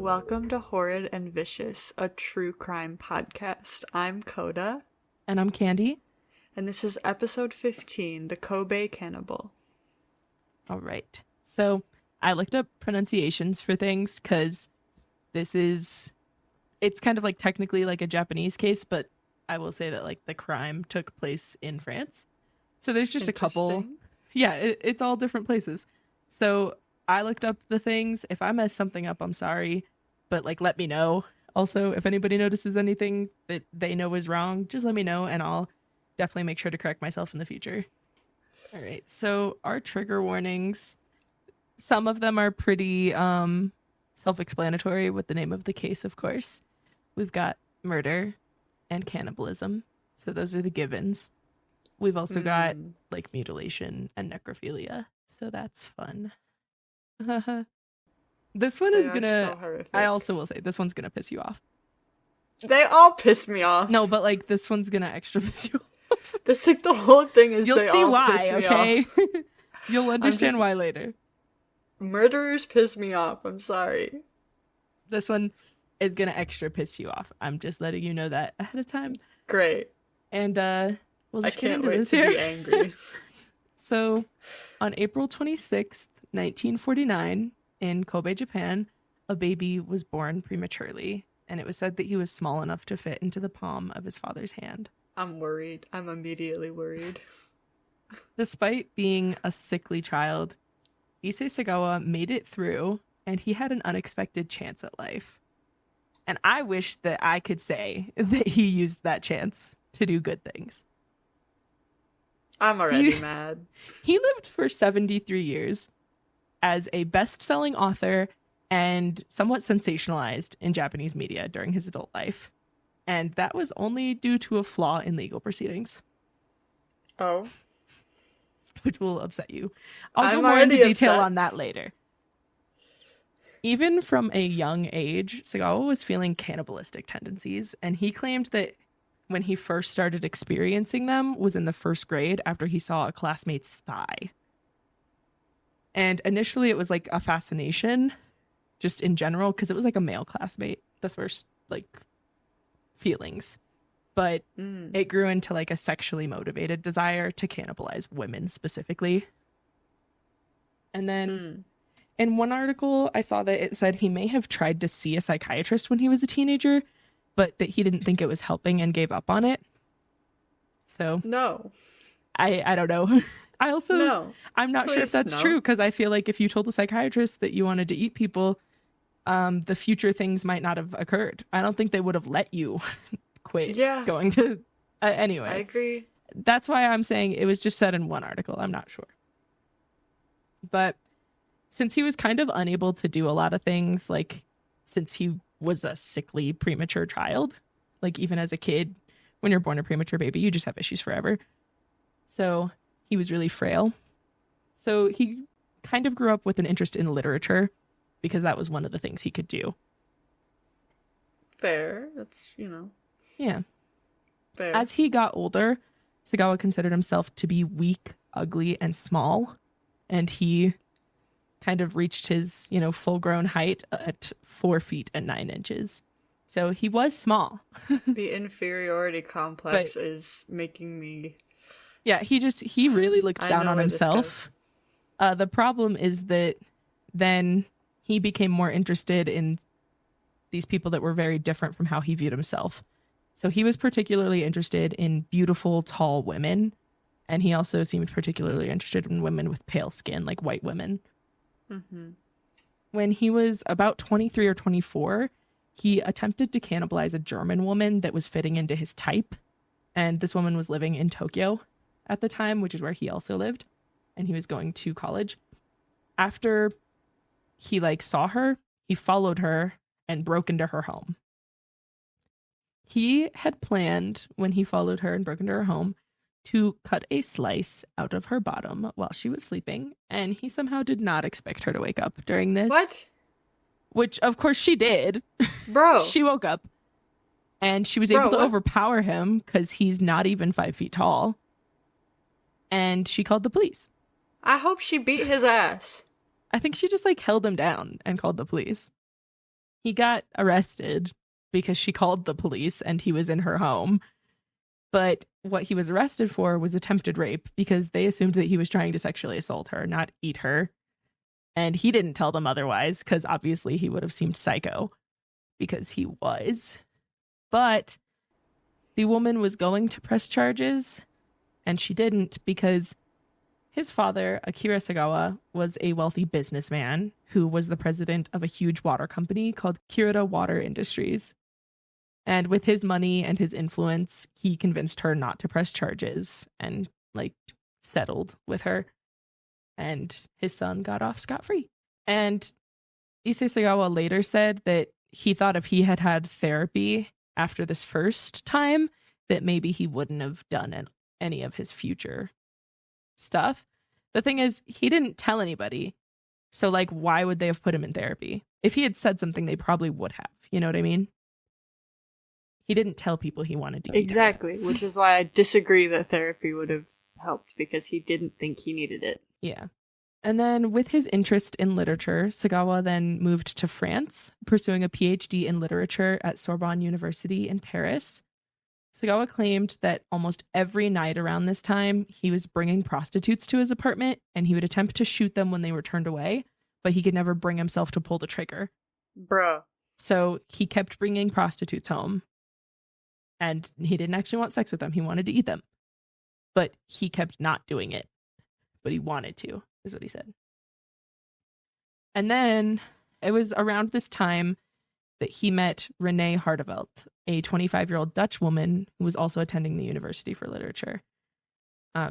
Welcome to Horrid and Vicious, a true crime podcast. I'm Coda. And I'm Candy. And this is episode 15, The Kobe Cannibal. All right. So I looked up pronunciations for things because it's kind of like technically like a Japanese case, but I will say that like the crime took place in France. So there's just a couple. Yeah, it's all different places. So I looked up the things. If I mess something up, I'm sorry, but like let me know. Also, if anybody notices anything that they know is wrong, just let me know and I'll definitely make sure to correct myself in the future. All right. So our trigger warnings, some of them are pretty self-explanatory with the name of the case, of course. We've got murder and cannibalism. So those are the givens. We've also got like mutilation and necrophilia. So that's fun. This one is gonna so I also will say this one's gonna piss you off. They all piss me off. No, but like this one's gonna extra piss you off. This like the whole thing is you'll they see all why, piss me okay? off. You'll understand why later. Murderers piss me off. I'm sorry. This one is gonna extra piss you off. I'm just letting you know that ahead of time. Great. And we'll just I get can't into wait this to here. be angry. So, on April 26th, 1949, in Kobe, Japan, a baby was born prematurely, and it was said that he was small enough to fit into the palm of his father's hand. I'm worried. I'm immediately worried. Despite being a sickly child, Issei Sagawa made it through, and he had an unexpected chance at life. And I wish that I could say that he used that chance to do good things. I'm already mad. He lived for 73 years as a best-selling author and somewhat sensationalized in Japanese media during his adult life. And that was only due to a flaw in legal proceedings. Oh. Which will upset you. I'll go more into detail on that later. Even from a young age, Sagawa was feeling cannibalistic tendencies, and he claimed that when he first started experiencing them was in the first grade after he saw a classmate's thigh. And initially it was like a fascination just in general because it was like a male classmate, the first like feelings. But it grew into like a sexually motivated desire to cannibalize women specifically. And then in one article I saw that it said he may have tried to see a psychiatrist when he was a teenager, but that he didn't think it was helping and gave up on it. So no, I don't know. I also, no, I'm not sure if that's true because I feel like if you told a psychiatrist that you wanted to eat people, the future things might not have occurred. I don't think they would have let you quit going to, anyway. I agree. That's why I'm saying it was just said in one article. I'm not sure. But since he was kind of unable to do a lot of things, like since he was a sickly premature child, like even as a kid, when you're born a premature baby, you just have issues forever. So he was really frail. So he kind of grew up with an interest in literature because that was one of the things he could do. Fair. That's, Yeah. Fair. As he got older, Sagawa considered himself to be weak, ugly, and small. And he kind of reached his, full-grown height at 4 feet and 9 inches. So he was small. The inferiority complex is making me... Yeah, he really looked down on himself. The problem is that then he became more interested in these people that were very different from how he viewed himself. So he was particularly interested in beautiful, tall women. And he also seemed particularly interested in women with pale skin, like white women. Mm-hmm. When he was about 23 or 24, he attempted to cannibalize a German woman that was fitting into his type. And this woman was living in Tokyo at the time, which is where he also lived. And he was going to college. After he saw her, he followed her and broke into her home. He had planned, when he followed her and broke into her home, to cut a slice out of her bottom while she was sleeping, and he somehow did not expect her to wake up during this. What? Which, of course, she did. Bro. She woke up, and she was able to overpower him because he's not even 5 feet tall, and she called the police. I hope she beat his ass. I think she just, held him down and called the police. he got arrested because she called the police and he was in her home. But what he was arrested for was attempted rape because they assumed that he was trying to sexually assault her, not eat her. And he didn't tell them otherwise because obviously he would have seemed psycho because he was. But the woman was going to press charges and she didn't because his father, Akira Sagawa, was a wealthy businessman who was the president of a huge water company called Kirita Water Industries. And with his money and his influence, he convinced her not to press charges and, settled with her. And his son got off scot-free. And Issei Sagawa later said that he thought if he had had therapy after this first time, that maybe he wouldn't have done any of his future stuff. The thing is, he didn't tell anybody. So, why would they have put him in therapy? If he had said something, they probably would have. You know what I mean? He didn't tell people he wanted to. Exactly, which is why I disagree that therapy would have helped, because he didn't think he needed it. Yeah. And then with his interest in literature, Sagawa then moved to France, pursuing a PhD in literature at Sorbonne University in Paris. Sagawa claimed that almost every night around this time, he was bringing prostitutes to his apartment, and he would attempt to shoot them when they were turned away, but he could never bring himself to pull the trigger. Bruh. So he kept bringing prostitutes home, and he didn't actually want sex with them. He wanted to eat them, but he kept not doing it, but he wanted to, is what he said. And then it was around this time that he met Renee Hartevelt, a 25-year-old Dutch woman who was also attending the University for Literature.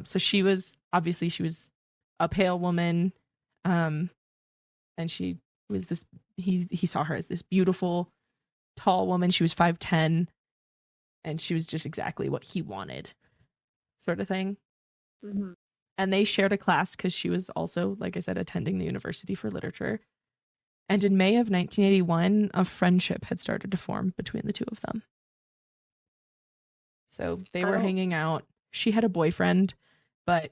So she was a pale woman, and she was this. He saw her as this beautiful, tall woman. She was 5'10", and she was just exactly what he wanted, sort of thing. Mm-hmm. And they shared a class because she was also, like I said, attending the University for Literature. And in May of 1981, a friendship had started to form between the two of them. So they were hanging out. She had a boyfriend, but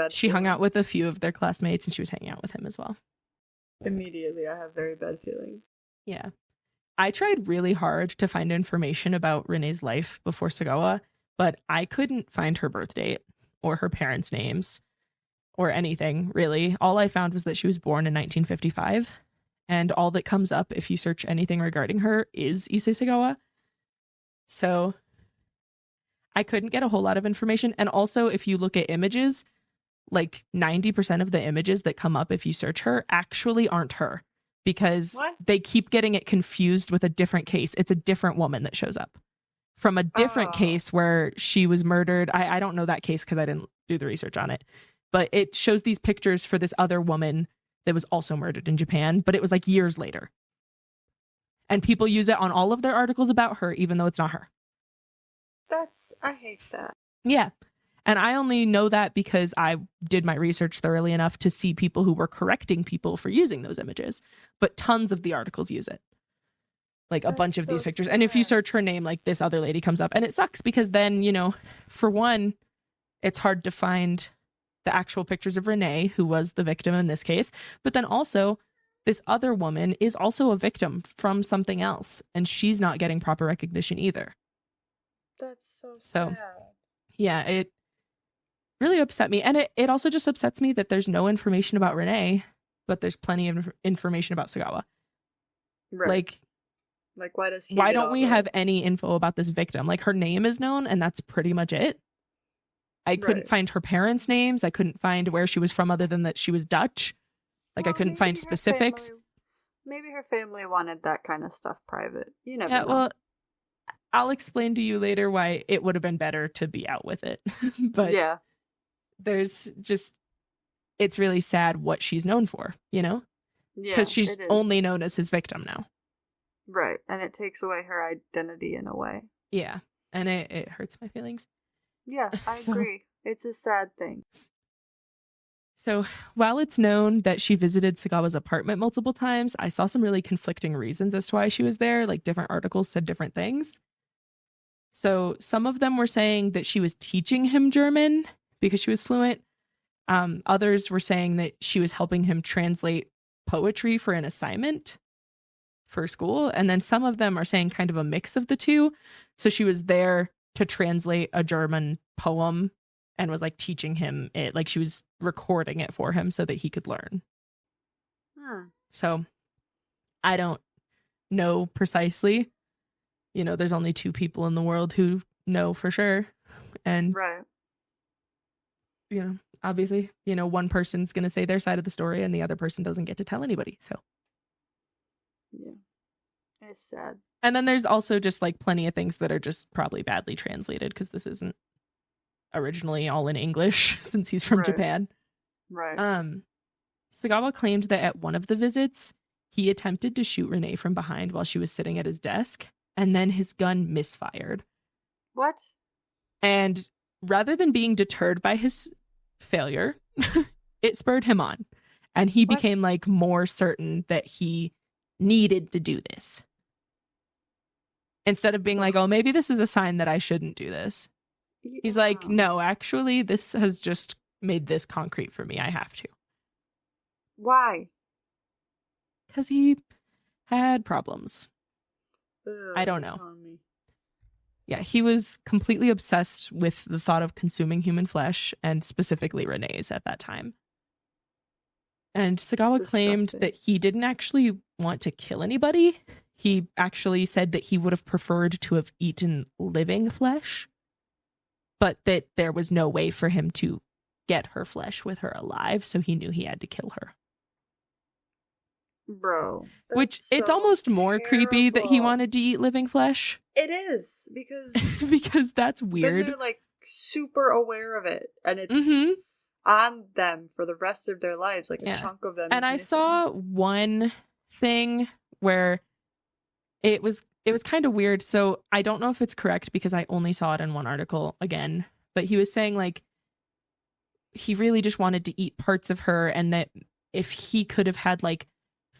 she hung out with a few of their classmates, and she was hanging out with him as well. Immediately, I have very bad feelings. Yeah. I tried really hard to find information about Renee's life before Sagawa, but I couldn't find her birth date or her parents' names or anything, really. All I found was that she was born in 1955. And all that comes up if you search anything regarding her is Issei Sagawa. So I couldn't get a whole lot of information. And also, if you look at images, 90% of the images that come up if you search her actually aren't her, because they keep getting it confused with a different case. It's a different woman that shows up from a different case where she was murdered. I don't know that case because I didn't do the research on it. But it shows these pictures for this other woman that was also murdered in Japan, but it was years later. And people use it on all of their articles about her, even though it's not her. I hate that. Yeah. And I only know that because I did my research thoroughly enough to see people who were correcting people for using those images. But tons of the articles use it. A bunch of these pictures. Sad. And if you search her name, this other lady comes up. And it sucks because then, for one, it's hard to find the actual pictures of Renee, who was the victim in this case. But then also, this other woman is also a victim from something else. And she's not getting proper recognition either. That's so sad. Yeah, it really upset me. And it also just upsets me that there's no information about Renee, but there's plenty of information about Sagawa. Right. Why don't we have any info about this victim? Her name is known, and that's pretty much it. I couldn't find her parents' names. I couldn't find where she was from other than that she was Dutch. I couldn't find specifics. Maybe her family wanted that kind of stuff private. You never know. Well, I'll explain to you later why it would have been better to be out with it. But yeah, it's really sad what she's known for, Yeah. Because she's only known as his victim now. Right. And it takes away her identity in a way. Yeah. And it hurts my feelings. Yeah, I agree. It's a sad thing. So while it's known that she visited Sagawa's apartment multiple times, I saw some really conflicting reasons as to why she was there. Different articles said different things. So some of them were saying that she was teaching him German because she was fluent. Others were saying that she was helping him translate poetry for an assignment for school. And then some of them are saying kind of a mix of the two. So she was there to translate a German poem and was like teaching him it. Like she was recording it for him so that he could learn. So I don't know precisely. You know, there's only 2 people in the world who know for sure. And, Right. you know, obviously, you know, one person's going to say their side of the story and the other person doesn't get to tell anybody. So, Yeah. It's sad. and then there's also just like plenty of things that are just probably badly translated because this isn't originally all in English since he's from Right. Japan. Right. Sagawa claimed that at one of the visits, he attempted to shoot Renee from behind while she was sitting at his desk, and then his gun misfired. What? And rather than being deterred by his failure, it spurred him on. And he What? became like more certain that he needed to do this. Instead of being like, oh, maybe this is a sign that I shouldn't do this. He's like, no, actually, this has just made this concrete for me. I have to. Why? Because he had problems. Ugh, I don't know. telling me. Yeah, he was completely obsessed with the thought of consuming human flesh, and specifically Renee's at that time. And Sagawa claimed Disgusting. that he didn't actually want to kill anybody. He actually said that he would have preferred to have eaten living flesh, but that there was no way for him to get her flesh with her alive, so he knew he had to kill her. Bro. Which, that's it's so almost more creepy that he terrible. wanted to eat living flesh, It is, because because that's then weird. they're like super aware of it, and it's Mm-hmm. on them for the rest of their lives. Like Yeah. a chunk of them. And is I missing. saw one thing where it was kind of weird. So I don't know if it's correct because I only saw it in one article again, but he was saying like he really just wanted to eat parts of her, and that if he could have had like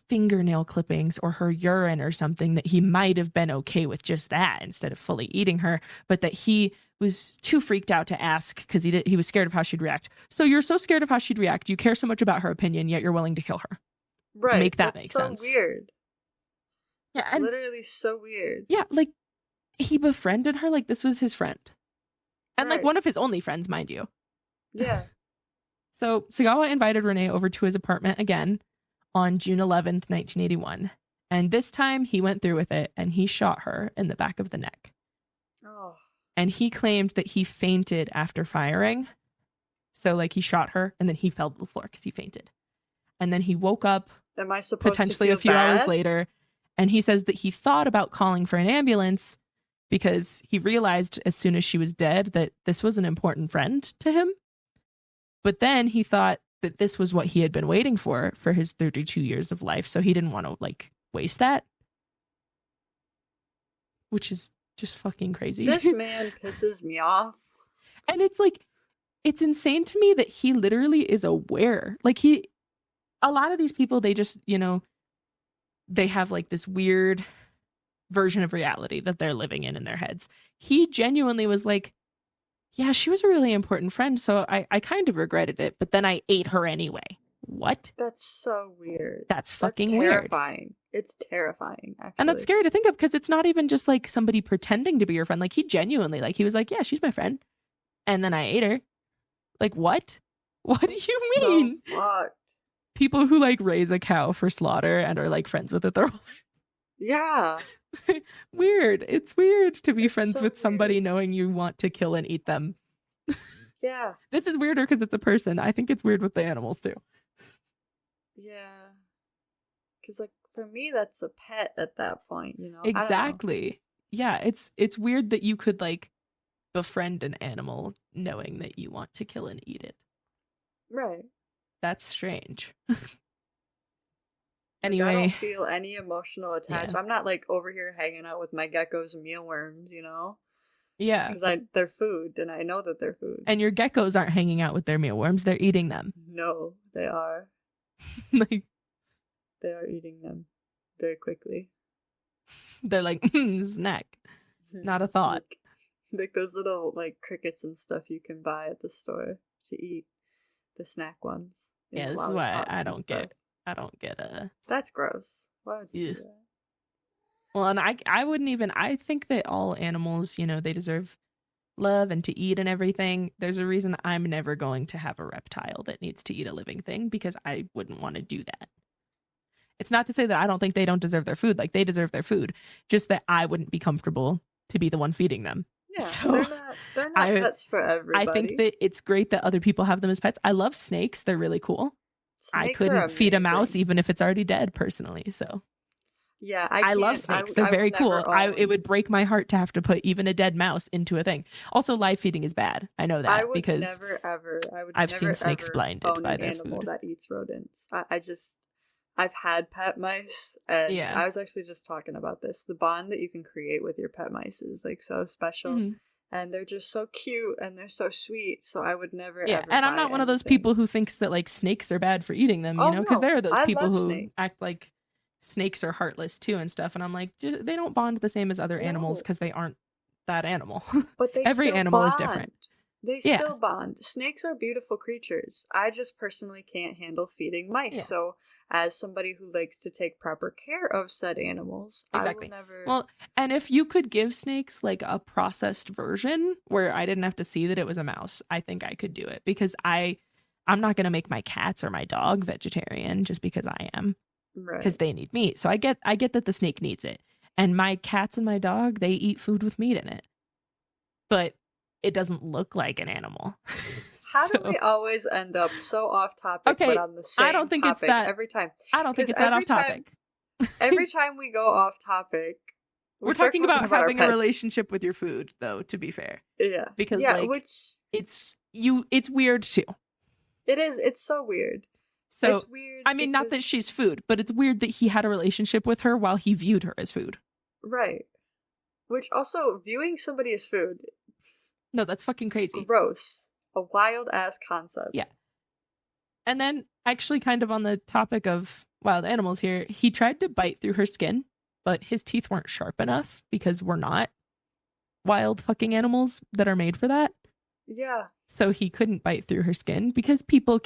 fingernail clippings or her urine or something, that he might have been okay with just that instead of fully eating her, but that he was too freaked out to ask because he was scared of how she'd react. So you're so scared of how she'd react, you care so much about her opinion, yet you're willing to kill her. Right. Make that that's make so sense. Weird. Yeah, It's and literally so weird. yeah, like he befriended her like this was his friend. And like Right. one of his only friends, mind you. Yeah. So Sagawa invited Renee over to his apartment again on June 11th, 1981. And this time he went through with it and he shot her in the back of the neck. Oh. And he claimed that he fainted after firing. So like he shot her and then he fell to the floor because he fainted. And then he woke up Am I supposed potentially to a feel few hours bad? later. And he says that he thought about calling for an ambulance because he realized as soon as she was dead that this was an important friend to him. But then he thought that this was what he had been waiting for his 32 years of life. So he didn't want to like waste that. Which is just fucking crazy. This man pisses me off. And it's like, it's insane to me that he literally is aware. Like a lot of these people, they just, you know, they have like this weird version of reality that they're living in their heads. He genuinely was like, yeah, she was a really important friend, so I kind of regretted it, but then I ate her anyway. What? That's so weird. That's fucking weird. Terrifying. It's terrifying, actually. And that's scary to think of because it's not even just like somebody pretending to be your friend. Like he genuinely, like he was like, yeah, she's my friend. And then I ate her. Like what? What do you mean? So fucked. People who like raise a cow for slaughter and are like friends with it their whole Yeah. Weird. It's weird to be It's friends so with somebody weird. knowing you want to kill and eat them. Yeah. This is weirder because it's a person. I think it's weird with the animals too. Yeah. Because, like, for me, that's a pet at that point, you know? I don't know. Exactly. Yeah, it's weird that you could like befriend an animal knowing that you want to kill and eat it. Right. That's strange. Like, I Anyway, don't feel any emotional attachment. Yeah. I'm not, like, over here hanging out with my geckos and mealworms, you know? yeah. Because they're food, and I know that they're food. And your geckos aren't hanging out with their mealworms, they're eating them. No, they are. Like They are eating them very quickly. they're like, snack. Not a It's thought. like those little, like, crickets and stuff you can buy at the store to eat. The snack ones. in Yeah, the this is why lollipops I and don't stuff. get I don't get That's gross. Why would you Ugh. do that? Well, and I wouldn't even, I think that all animals, you know, they deserve love and to eat and everything. There's a reason I'm never going to have a reptile that needs to eat a living thing because I wouldn't want to do that. It's not to say that I don't think they don't deserve their food. Like, they deserve their food. Just that I wouldn't be comfortable to be the one feeding them. Yeah, so they're not pets for everybody. I think that it's great that other people have them as pets. I love snakes. They're really cool. I couldn't feed a mouse even if it's already dead personally. So yeah, I love snakes. They're very cool. It would break my heart to have to put even a dead mouse into a thing. Also, live feeding is bad. I know that because I've seen snakes blinded by their food. That eats rodents. I've had pet mice, and I was actually just talking about this. The bond that you can create with your pet mice is like so special, and they're just so cute and they're so sweet. So I would never. Yeah, and I'm not one of those people who thinks that like snakes are bad for eating them. You know, because there are those people who act like snakes are heartless too and stuff, and I'm like, they don't bond the same as other animals because they aren't that animal. But every animal is different. They still bond. Snakes are beautiful creatures. I just personally can't handle feeding mice. Yeah. So as somebody who likes to take proper care of said animals, exactly. I will never... Well, and if you could give snakes like a processed version where I didn't have to see that it was a mouse, I think I could do it because I'm not going to make my cats or my dog vegetarian just because I am. Right. Because they need meat. So I get that the snake needs it. And my cats and my dog, they eat food with meat in it. But it doesn't look like an animal. How do we always end up so off topic but on the same I don't think topic it's that every time? I don't think it's that off topic. Every time we go off topic, we're talking about having a relationship with your food, though, to be fair. Yeah. Because it's weird too. It is. It's so weird. So it's weird. I mean, not that she's food, but it's weird that he had a relationship with her while he viewed her as food. Right. Which also, viewing somebody as food. No, that's fucking crazy. Gross. A wild ass concept. Yeah. And then, actually, kind of on the topic of wild animals here, he tried to bite through her skin, but his teeth weren't sharp enough because we're not wild fucking animals that are made for that. Yeah. So he couldn't bite through her skin because people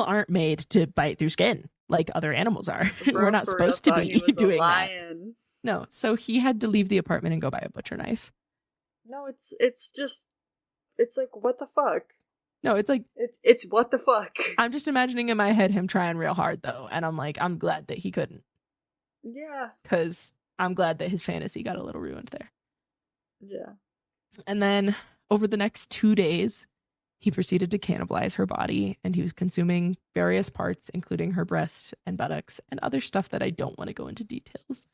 aren't made to bite through skin like other animals are. We're not supposed to be doing that. No. So he had to leave the apartment and go buy a butcher knife. No, it's like, what the fuck? No, it's like... It's what the fuck? I'm just imagining in my head him trying real hard, though. And I'm like, I'm glad that he couldn't. Yeah. Because I'm glad that his fantasy got a little ruined there. Yeah. And then, over the next 2 days, he proceeded to cannibalize her body. And he was consuming various parts, including her breasts and buttocks and other stuff that I don't want to go into details.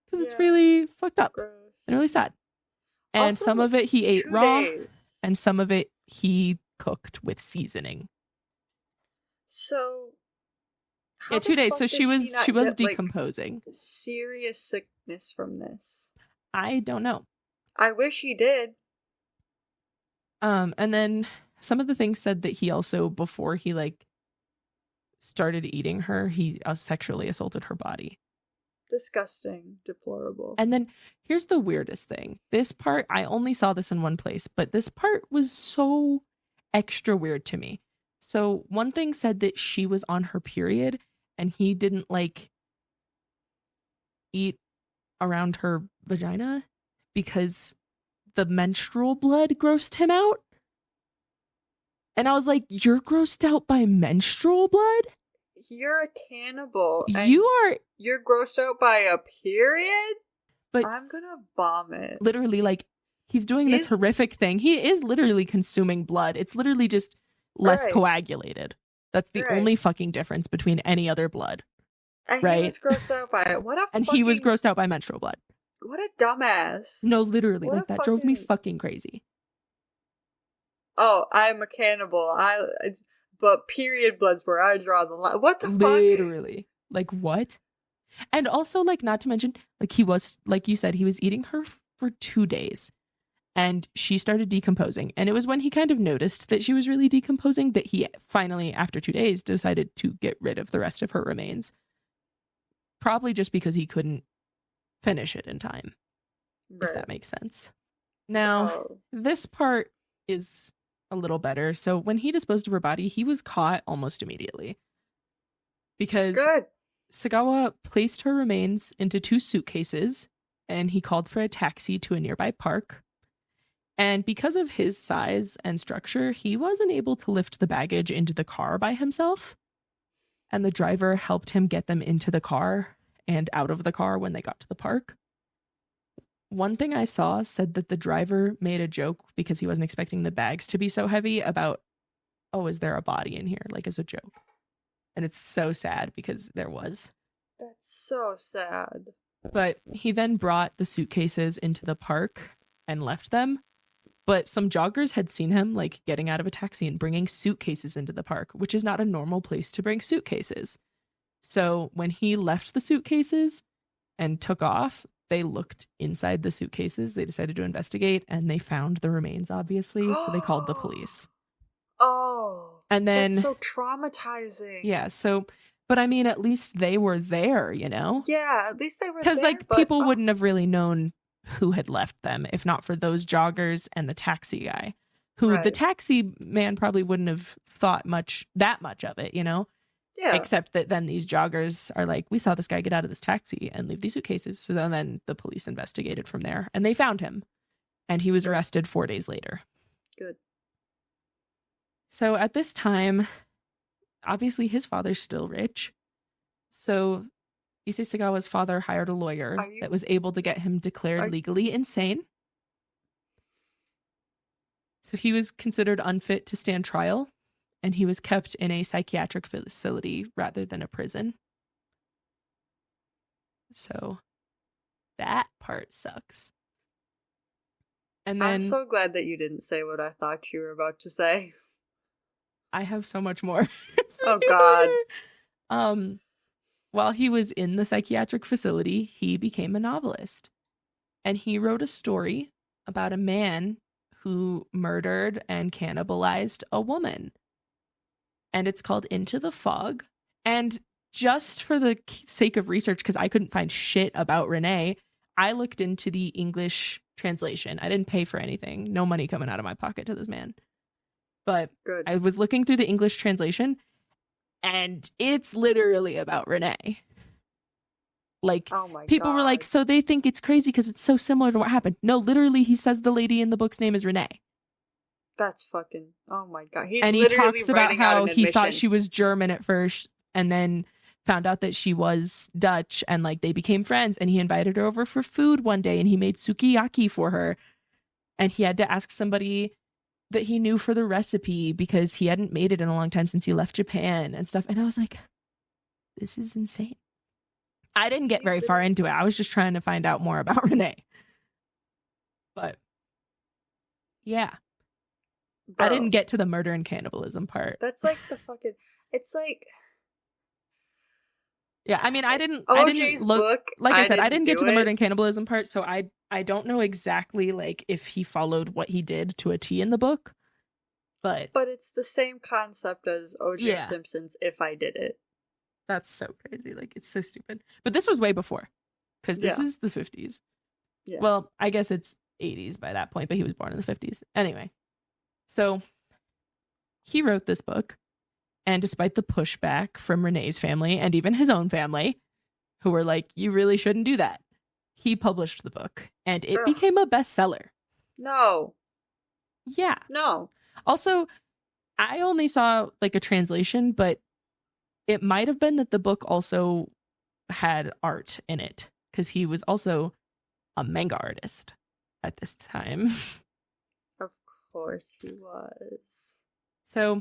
Because it's really fucked up. Gross. And really sad. And also, some of it he ate raw, and some of it he cooked with seasoning. So, 2 days. So she was decomposing. Like, serious sickness from this. I don't know. I wish he did. And then some of the things said that he also, before he started eating her, he sexually assaulted her body. Disgusting. Deplorable. And then here's the weirdest thing. This part, I only saw this in one place, but this part was so extra weird to me. So one thing said that she was on her period and he didn't eat around her vagina because the menstrual blood grossed him out. And I was like, you're grossed out by menstrual blood? You're a cannibal. You're grossed out by a period? But I'm gonna vomit. Literally, he's doing this horrific thing. He is literally consuming blood. It's literally just less coagulated. That's the only fucking difference between any other blood. And he was grossed out by it. He was grossed out by menstrual blood. What a dumbass. No, literally, that drove me fucking crazy. Oh, I'm a cannibal. But period blood's where I draw the line. What the fuck? Literally. What? And also, not to mention, he was, like you said, he was eating her for 2 days. And she started decomposing. And it was when he kind of noticed that she was really decomposing that he finally, after 2 days, decided to get rid of the rest of her remains. Probably just because he couldn't finish it in time. Right. If that makes sense. Now, this part is a little better. So when he disposed of her body, he was caught almost immediately. Because Sagawa placed her remains into 2 suitcases, and he called for a taxi to a nearby park. And because of his size and structure, he wasn't able to lift the baggage into the car by himself. And the driver helped him get them into the car and out of the car when they got to the park. One thing I saw said that the driver made a joke because he wasn't expecting the bags to be so heavy about, oh, is there a body in here? Like, as a joke. And it's so sad because there was. That's so sad. But he then brought the suitcases into the park and left them. But some joggers had seen him, like, getting out of a taxi and bringing suitcases into the park, which is not a normal place to bring suitcases. So when he left the suitcases and took off, they looked inside the suitcases. They decided to investigate, and they found the remains, obviously. So they called the police. Oh. And then, that's so traumatizing. Yeah, so, but I mean, at least they were there, you know? Yeah, at least they were there. Because, like, people wouldn't have really known who had left them if not for those joggers and the taxi guy, who the taxi man probably wouldn't have thought that much of it, you know? Yeah. Except that then these joggers are like, we saw this guy get out of this taxi and leave these suitcases. So then the police investigated from there, and they found him, and he was arrested 4 days later. Good. So at this time, obviously his father's still rich. So Issei Sagawa's father hired a lawyer that was able to get him declared legally insane. So he was considered unfit to stand trial, and he was kept in a psychiatric facility rather than a prison. So that part sucks. And then, I'm so glad that you didn't say what I thought you were about to say. I have so much more. Oh, God. While he was in the psychiatric facility, he became a novelist. And he wrote a story about a man who murdered and cannibalized a woman. And it's called Into the Fog. And just for the sake of research, because I couldn't find shit about Renee, I looked into the English translation. I didn't pay for anything. No money coming out of my pocket to this man. But Good. I was looking through the English translation, and it's literally about Renee. Like, oh my people God. were like, so they think it's crazy because it's so similar to what happened. No, literally, he says the lady in the book's name is Renee. That's fucking, oh my God. And he talks about how he thought she was German at first and then found out that she was Dutch, and like they became friends, and he invited her over for food one day and he made sukiyaki for her. And he had to ask somebody that he knew for the recipe because he hadn't made it in a long time since he left Japan and stuff. And I was like, this is insane. I didn't get very far into it. I was just trying to find out more about Renee. But yeah. Bro, I didn't get to the murder and cannibalism part. That's like the fucking, it's like, yeah, I mean, I didn't look, book, like I said, I didn't get to the murder it. and cannibalism part, so I don't know exactly like if he followed what he did to a T in the book, but it's the same concept as O.J. Simpson's If I Did It. That's so crazy, like it's so stupid. But this was way before, because this is the 50s. Yeah. Well, I guess it's 80s by that point, but he was born in the 50s. Anyway, so he wrote this book. And despite the pushback from Renee's family and even his own family, who were like, you really shouldn't do that, he published the book and it became a bestseller. No. Yeah. No. Also, I only saw like a translation, but it might have been that the book also had art in it because he was also a manga artist at this time. Of course he was. So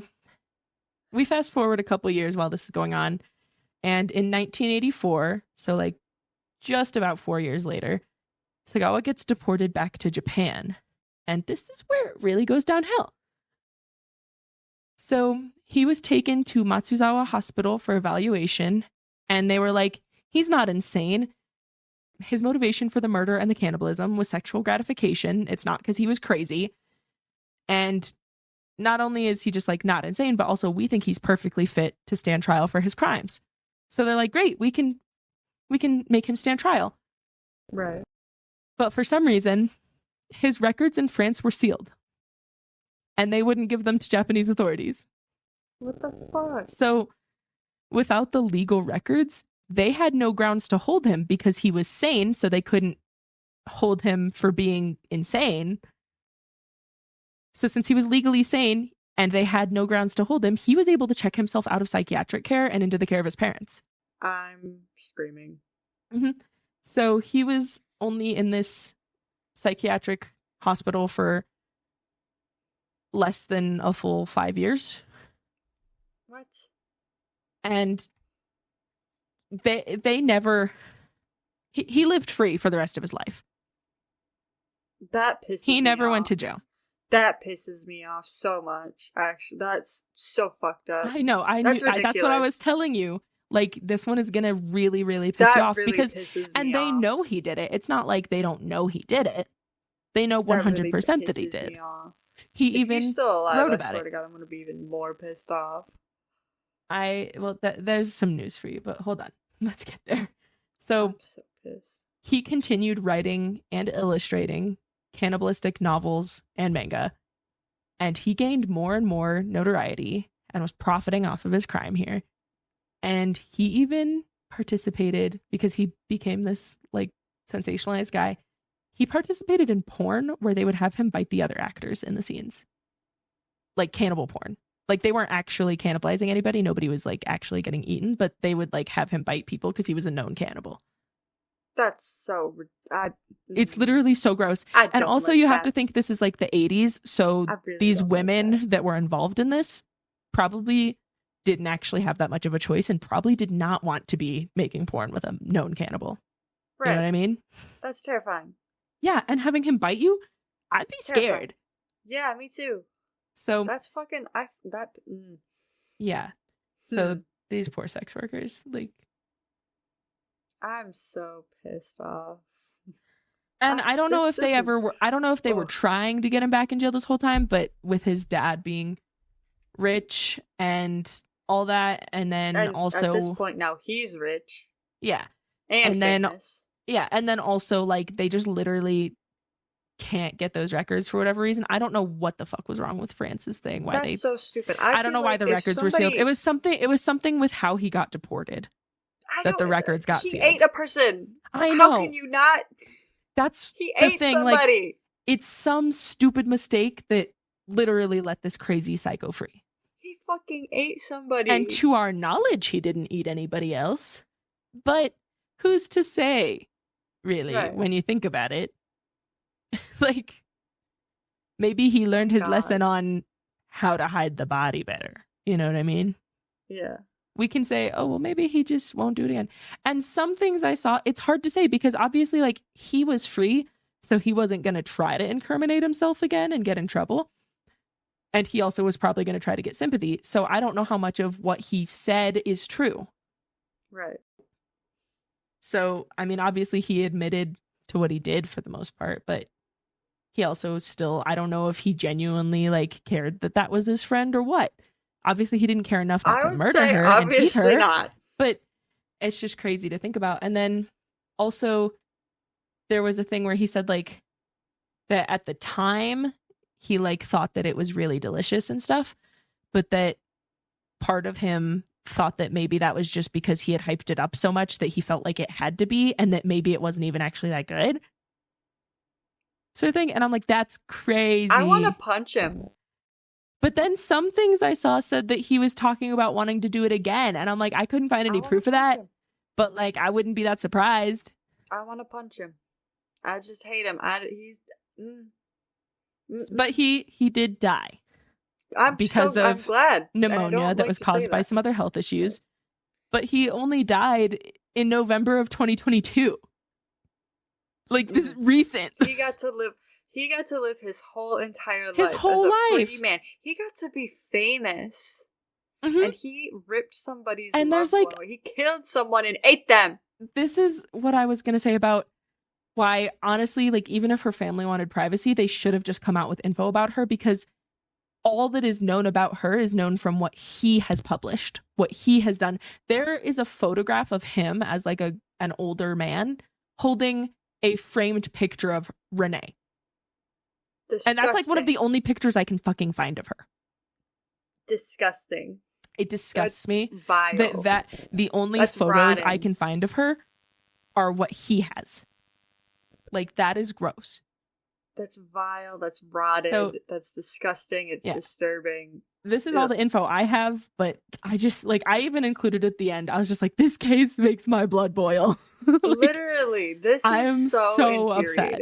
we fast forward a couple years while this is going on. And in 1984, so like just about 4 years later, Sagawa gets deported back to Japan. And this is where it really goes downhill. So he was taken to Matsuzawa Hospital for evaluation. And they were like, he's not insane. His motivation for the murder and the cannibalism was sexual gratification. It's not because he was crazy. And not only is he just like not insane, but also we think he's perfectly fit to stand trial for his crimes. So they're like, great, we can make him stand trial. Right. But for some reason, his records in France were sealed. And they wouldn't give them to Japanese authorities. What the fuck? So without the legal records, they had no grounds to hold him because he was sane, so they couldn't hold him for being insane. So since he was legally sane and they had no grounds to hold him, he was able to check himself out of psychiatric care and into the care of his parents. I'm screaming. Mm-hmm. So he was only in this psychiatric hospital for less than a full 5 years. What? And they never... He lived free for the rest of his life. That pisses me off. He never went to jail. That pisses me off so much. Actually, that's so fucked up. I know. That's what I was telling you. Like, this one is gonna really, really piss you off, really because they know he did it. It's not like they don't know he did it. They know 100% that he did. He even he's still alive, wrote about I swear to God, I'm gonna be even more pissed off. There's some news for you, but hold on. Let's get there. So I'm so pissed. He continued writing and illustrating cannibalistic novels and manga, and he gained more and more notoriety and was profiting off of his crime here. And he even participated, because he became this like sensationalized guy, he participated in porn where they would have him bite the other actors in the scenes, like cannibal porn. Like, they weren't actually cannibalizing anybody, nobody was like actually getting eaten, but they would like have him bite people because he was a known cannibal. That's so... It's literally so gross. And also you have to think this is like the 80s, so really these women that were involved in this probably didn't actually have that much of a choice and probably did not want to be making porn with a known cannibal. Right. You know what I mean? That's terrifying. Yeah, and having him bite you, I'd be scared. Yeah, me too. So that's fucking... Yeah. So these poor sex workers, like... I'm so pissed off. And I don't know if they ever were... I don't know if they were trying to get him back in jail this whole time, but with his dad being rich and all that, and then also... At this point now, he's rich. Yeah. And famous. And then also, like, they just literally can't get those records for whatever reason. I don't know what the fuck was wrong with France's thing. That's so stupid. I don't know why the records were sealed. It was something with how he got deported. That the records got sealed. He ate a person. I know. How can you not? He ate thing. Somebody. Like, it's some stupid mistake that literally let this crazy psycho free. He fucking ate somebody. And to our knowledge, he didn't eat anybody else. But who's to say, really, when you think about it? Like, maybe he learned his lesson on how to hide the body better. You know what I mean? Yeah. We can say, oh, well, maybe he just won't do it again. And some things I saw, it's hard to say because obviously, like, he was free, so he wasn't going to try to incriminate himself again and get in trouble. And he also was probably going to try to get sympathy. So I don't know how much of what he said is true. Right. So, I mean, obviously he admitted to what he did for the most part, but he also still, I don't know if he genuinely, like, cared that was his friend or what. Obviously, he didn't care enough not to murder her and eat her. Not. But it's just crazy to think about. And then also, there was a thing where he said, like, that at the time, he, like, thought that it was really delicious and stuff. But that part of him thought that maybe that was just because he had hyped it up so much that he felt like it had to be. And that maybe it wasn't even actually that good. Sort of thing. And I'm like, that's crazy. I want to punch him. But then some things I saw said that he was talking about wanting to do it again. And I'm like, I couldn't find any proof of that. But, like, I wouldn't be that surprised. I want to punch him. I just hate him. But he did die. I'm glad. Pneumonia that was caused by some other health issues. But he only died in November of 2022. Like, this is recent. He got to live his whole entire life. His whole life. Free man. He got to be famous. Mm-hmm. And he ripped somebody's and there's like away. He killed someone and ate them. This is what I was going to say about why, honestly, like, even if her family wanted privacy, they should have just come out with info about her, because all that is known about her is known from what he has published, what he has done. There is a photograph of him as, like, an older man holding a framed picture of Renee. Disgusting. And that's, like, one of the only pictures I can fucking find of her. Disgusting. It disgusts me vile. that the only photos I can find of her are what he has. Like, that is gross. That's vile. That's rotted. That's disgusting. It's disturbing. This is all the info I have, but I just, like, I even included at the end. I was just like, this case makes my blood boil. Like, literally, this is so upset.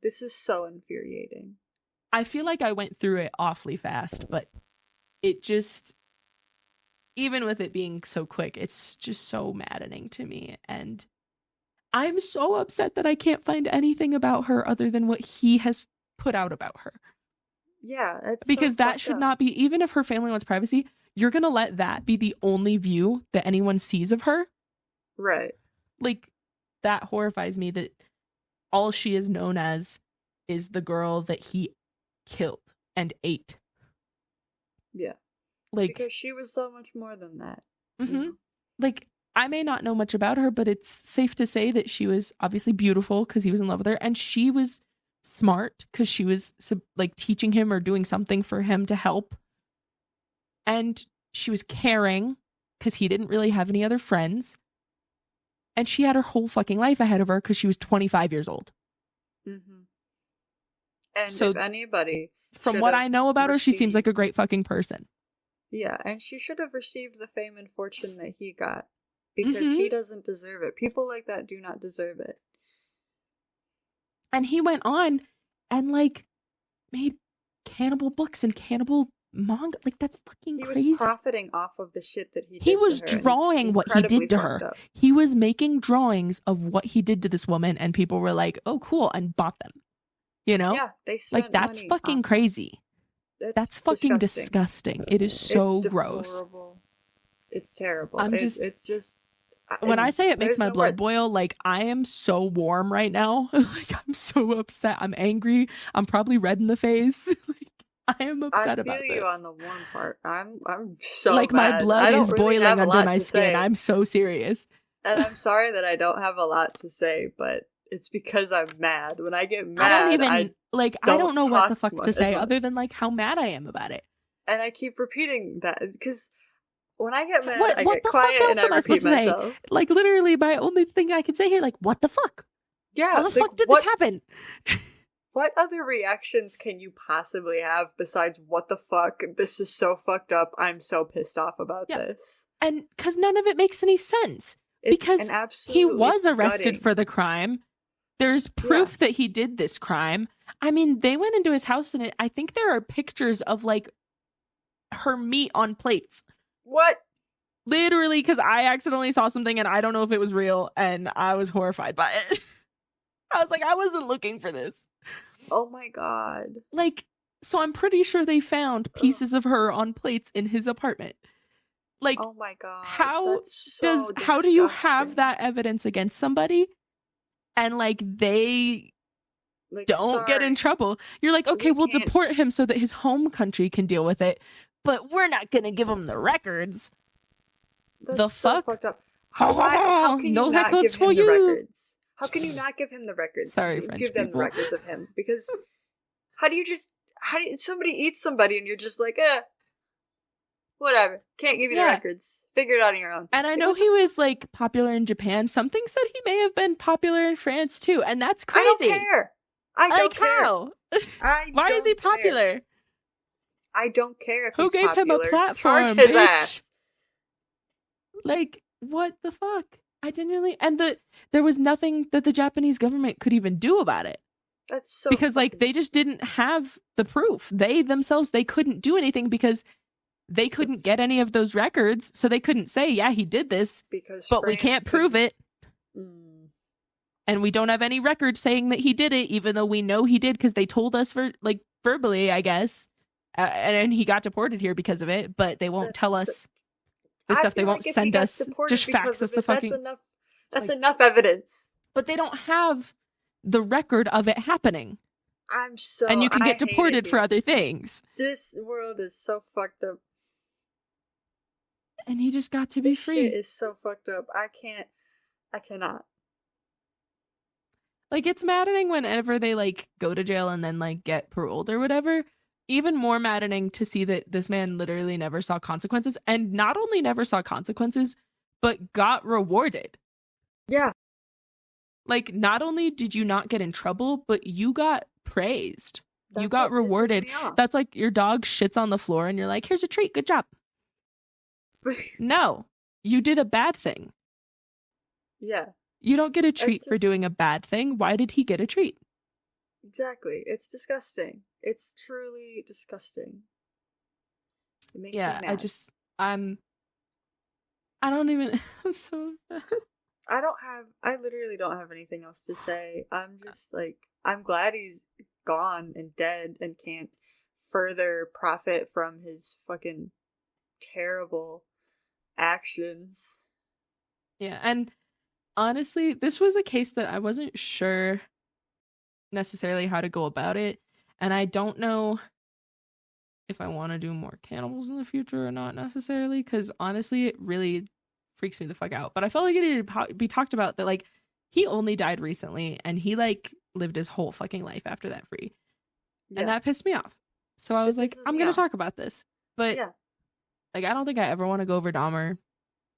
This is so infuriating. I feel like I went through it awfully fast, but it just, even with it being so quick, it's just so maddening to me. And I'm so upset that I can't find anything about her other than what he has put out about her. Yeah, it's because that should not be, even if her family wants privacy, you're going to let that be the only view that anyone sees of her? Right. Like, that horrifies me that all she is known as is the girl that he killed and ate. Yeah. Like, because she was so much more than that. Mm-hmm. You know? Like, I may not know much about her, but it's safe to say that she was obviously beautiful because he was in love with her, and she was smart because she was like teaching him or doing something for him to help, and she was caring because he didn't really have any other friends, and she had her whole fucking life ahead of her because she was 25 years old. Mm-hmm. And so, if anybody, from what I know about her, she seems like a great fucking person. Yeah, and she should have received the fame and fortune that he got. Because he doesn't deserve it. People like that do not deserve it. And he went on and, like, made cannibal books and cannibal manga. Like, that's fucking crazy. He was profiting off of the shit that he did He was to her, drawing what he did to her. Up. He was making drawings of what he did to this woman, and people were like, oh, cool, and bought them. You know? Yeah, they spent like, that's money fucking crazy. That's fucking disgusting. It is so gross. It's terrible. It's just... When I say it makes my blood boil, like, I am so warm right now. Like, I'm so upset. I'm angry. I'm probably red in the face. Like, I am upset about this. I feel you on the warm part. I'm so like mad. My blood is boiling under my skin. I'm so serious. And I'm sorry that I don't have a lot to say, but it's because I'm mad. When I get mad, I don't know what the fuck to say other than, like, how mad I am about it. And I keep repeating that because when I get mad, I get quiet and I repeat myself. Like, literally, my only thing I can say here, like, what the fuck? Yeah. How the fuck did this happen? What other reactions can you possibly have besides, what the fuck? This is so fucked up. I'm so pissed off about this. And because none of it makes any sense. Because he was arrested for the crime. There's proof that he did this crime. I mean, they went into his house and I think there are pictures of, like, her meat on plates. What? Literally, because I accidentally saw something and I don't know if it was real, and I was horrified by it. I was like, I wasn't looking for this. Oh my god. Like, so I'm pretty sure they found pieces of her on plates in his apartment. Like, oh my god. How do you have that evidence against somebody and, like, they don't get in trouble? You're like, okay, we'll deport him so that his home country can deal with it. But we're not gonna give him the records. That's the so fuck? Fucked up. How can no you not records give for him you. The records? How can you not give him the records? Sorry, French give them people. The records of him because how do you somebody eats somebody and you're just like, whatever, can't give you the records. Figure it out on your own. And I know he was, like, popular in Japan. Something said he may have been popular in France too, and that's crazy. I don't care. I don't care. How? Why is he popular? Care. I don't care if Who gave popular. him a platform, Charge his bitch? ass. Like, what the fuck? I genuinely... And there was nothing that the Japanese government could even do about it. That's so... Because, like, they just didn't have the proof. They themselves, they couldn't do anything because they couldn't get any of those records, so they couldn't say, yeah, he did this, but we can't prove it. And we don't have any record saying that he did it, even though we know he did because they told us, verbally, I guess. And he got deported here because of it, but they won't tell us the stuff. They won't send us, just fax us the fucking... That's enough evidence. But they don't have the record of it happening. And you can get deported for other things. This world is so fucked up. And he just got to be free. Shit is so fucked up. I cannot. Like, it's maddening whenever they, like, go to jail and then, like, get paroled or whatever. even more maddening to see that this man literally never saw consequences, and not only never saw consequences, but got rewarded. Yeah. Like, not only did you not get in trouble, but you got praised. You got rewarded. That's like your dog shits on the floor and you're like, here's a treat. Good job. No, you did a bad thing. Yeah. You don't get a treat for doing a bad thing. Why did he get a treat? Exactly. It's disgusting. It's truly disgusting. It makes me mad. I don't even, I'm so sad. I literally don't have anything else to say. I'm just like, I'm glad he's gone and dead and can't further profit from his fucking terrible actions. Yeah, and honestly, this was a case that I wasn't sure necessarily how to go about it, and I don't know if I want to do more cannibals in the future or not necessarily, because honestly, it really freaks me the fuck out. But I felt like it needed to be talked about that, like, he only died recently, and he, like, lived his whole fucking life after that free. Yeah. And that pissed me off. So I was like, I'm going to talk about this. But, like, I don't think I ever want to go over Dahmer,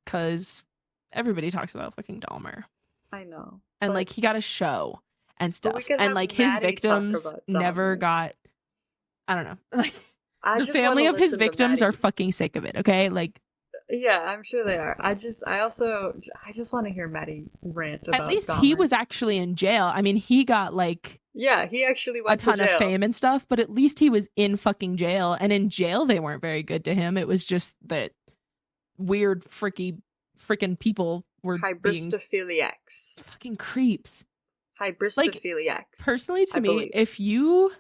because everybody talks about fucking Dahmer. I know. And, like, he got a show and stuff. And, like, his victims never got, I don't know. Like, the family of his victims are fucking sick of it, okay? Like, yeah, I'm sure they are. I just want to hear Maddie rant about at least Dahmer. He was actually in jail. I mean, he got, like, yeah, he actually went a ton of fame and stuff, but at least he was in fucking jail. And in jail, they weren't very good to him. It was just that weird, freaking people were hybristophiliacs. Fucking creeps. Hybristophiliacs. Like, personally, to me, if you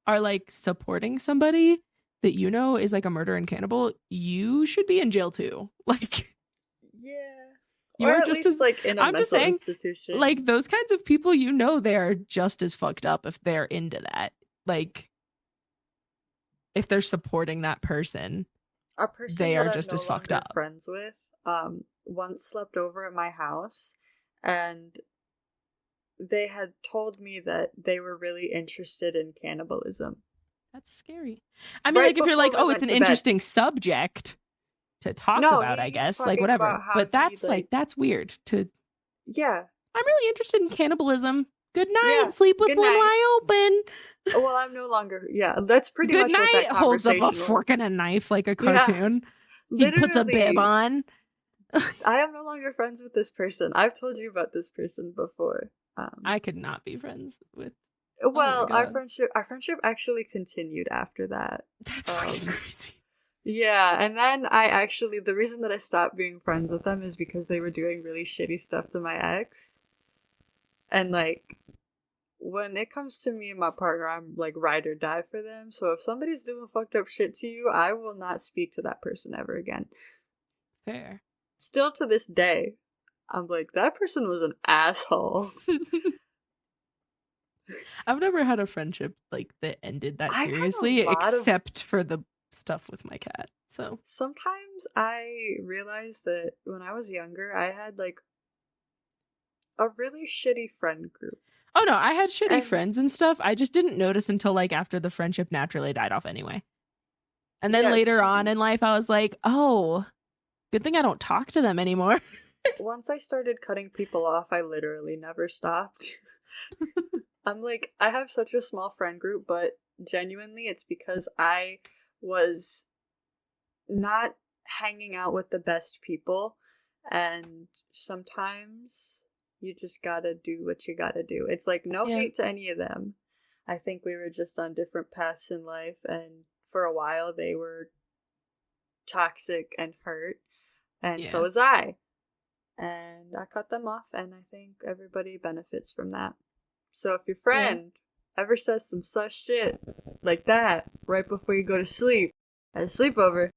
are, like, supporting somebody that you know is, like, a murderer and cannibal, you should be in jail too. Like, yeah, you're just as, like, in a I'm just saying, institution. Like, those kinds of people, you know, they are just as fucked up if they're into that. Like, if they're supporting that person, they are just as fucked up. Friends with, once slept over at my house, and they had told me that they were really interested in cannibalism. That's scary. I mean, like, if you're like, oh, it's an interesting subject to talk about, I guess, like, whatever. But that's, like, that's weird to... Yeah. I'm really interested in cannibalism. Good night. Yeah. Sleep with one eye open. Well, I'm no longer... Yeah, that's pretty much what that conversation holds up a fork and a knife like a cartoon. Yeah. He puts a bib on. I am no longer friends with this person. I've told you about this person before. I could not be friends with... Well, our friendship actually continued after that. That's fucking crazy. Yeah, and then the reason that I stopped being friends with them is because they were doing really shitty stuff to my ex. And, like, when it comes to me and my partner, I'm, like, ride or die for them. So if somebody's doing fucked up shit to you, I will not speak to that person ever again. Fair. Still to this day, I'm like, that person was an asshole. I've never had a friendship, like, that ended that seriously, except for the stuff with my cat. So sometimes I realize that when I was younger, I had, like, a really shitty friend group. Oh no, I had shitty friends and stuff. I just didn't notice until, like, after the friendship naturally died off anyway. And then later on in life, I was like, oh, good thing I don't talk to them anymore. Once I started cutting people off, I literally never stopped. I'm like, I have such a small friend group, but genuinely it's because I was not hanging out with the best people, and sometimes you just gotta do what you gotta do. It's like, no hate to any of them. I think we were just on different paths in life, and for a while they were toxic and hurt, and so was I. And I cut them off, and I think everybody benefits from that. So if your friend ever says some sus shit like that right before you go to sleep at a sleepover,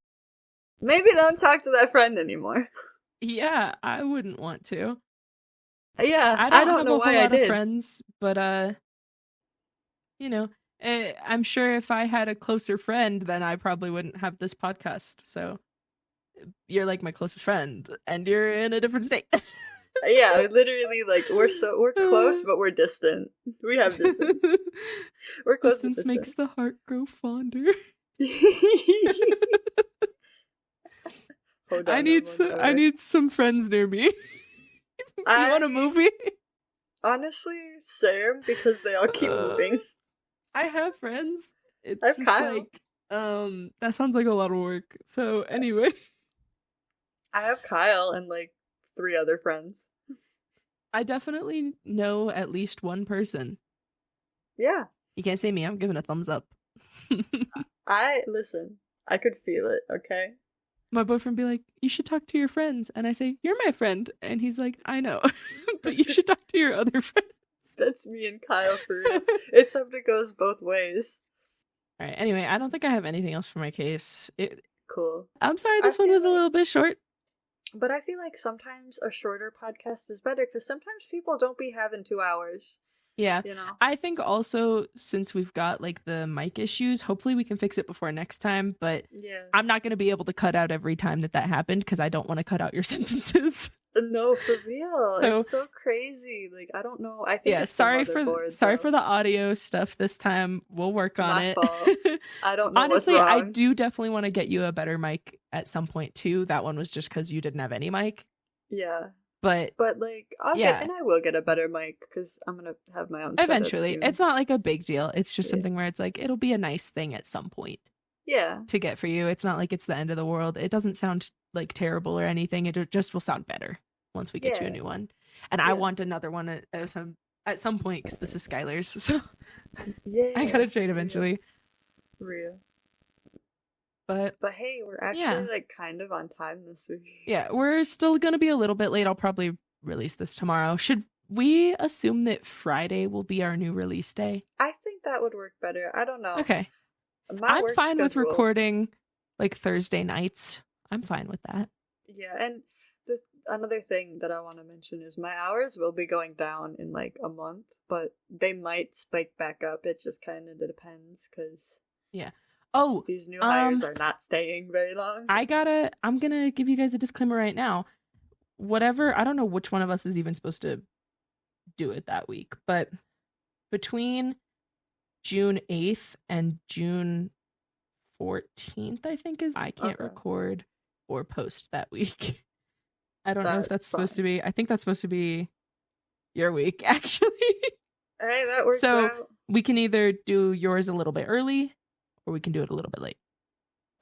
maybe don't talk to that friend anymore. Yeah, I wouldn't want to. Yeah, I don't know why I did. I have a whole lot of friends, but you know, I'm sure if I had a closer friend, then I probably wouldn't have this podcast. So you're like my closest friend, and you're in a different state. Yeah, literally, like, we're close, but we're distant. We have distance. We're close. Distance makes the heart grow fonder. I need some friends near me. You want a movie? Honestly, same, because they all keep moving. I have friends. It's just Kyle. Like, that sounds like a lot of work. So anyway. I have Kyle and like 3 other friends. I definitely know at least one person. Yeah. You can't say me, I'm giving a thumbs up. Listen, I could feel it, okay? My boyfriend be like, you should talk to your friends. And I say, you're my friend. And he's like, I know. But you should talk to your other friends. That's me and Kyle for real. It's something that goes both ways. Alright, anyway, I don't think I have anything else for my case. Cool. I'm sorry this one was a little bit short. But I feel like sometimes a shorter podcast is better, because sometimes people don't be having 2 hours. Yeah. You know? I think also, since we've got like the mic issues, hopefully we can fix it before next time, but yeah. I'm not going to be able to cut out every time that happened, because I don't want to cut out your sentences. No, for real. It's so crazy. Like, I don't know. I think sorry for the audio stuff this time. We'll work on My it. fault. I don't know. Honestly, what's wrong. I do definitely want to get you a better mic at some point too. That one was just because you didn't have any mic. Yeah. But like, okay, and I will get a better mic, because I'm gonna have my own. Eventually, it's not like a big deal. It's just something where it's like it'll be a nice thing at some point. Yeah. To get for you, it's not like it's the end of the world. It doesn't sound like terrible or anything. It just will sound better once we get you a new one. And I want another one at some point, because this is Skylar's. So I gotta trade eventually. Real. But hey, we're actually like kind of on time this week. Yeah, we're still gonna be a little bit late. I'll probably release this tomorrow. Should we assume that Friday will be our new release day? I think that would work better. I don't know. Okay. I'm fine with recording like Thursday nights. I'm fine with that. Yeah, and another thing that I want to mention is my hours will be going down in like a month, but they might spike back up. It just kind of depends, because these new hires are not staying very long. I'm gonna give you guys a disclaimer right now. Whatever, I don't know which one of us is even supposed to do it that week, but between June 8th and June 14th, I think I can't record or post that week. I don't know if that's supposed to be. I think that's supposed to be your week, actually. Hey, that works out. We can either do yours a little bit early, or we can do it a little bit late.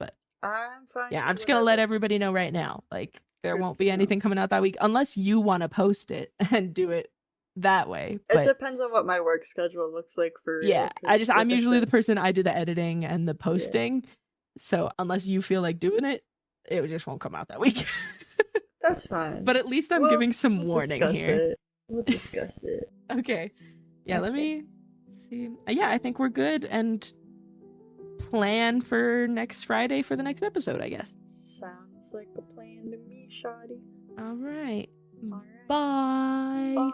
But I'm fine. Yeah, I'm just gonna let everybody know right now. Like, there won't be anything coming out that week unless you want to post it and do it that way. But it depends on what my work schedule looks like for. Yeah, I'm usually the person. I do the editing and the posting. Yeah. So unless you feel like doing it, it just won't come out that week. That's fine. But at least I'm giving some warning here. We'll discuss it. Okay. Yeah, let me see. Yeah, I think we're good, and plan for next Friday for the next episode, I guess. Sounds like a plan to me, Shawty. All right. Bye. Bye.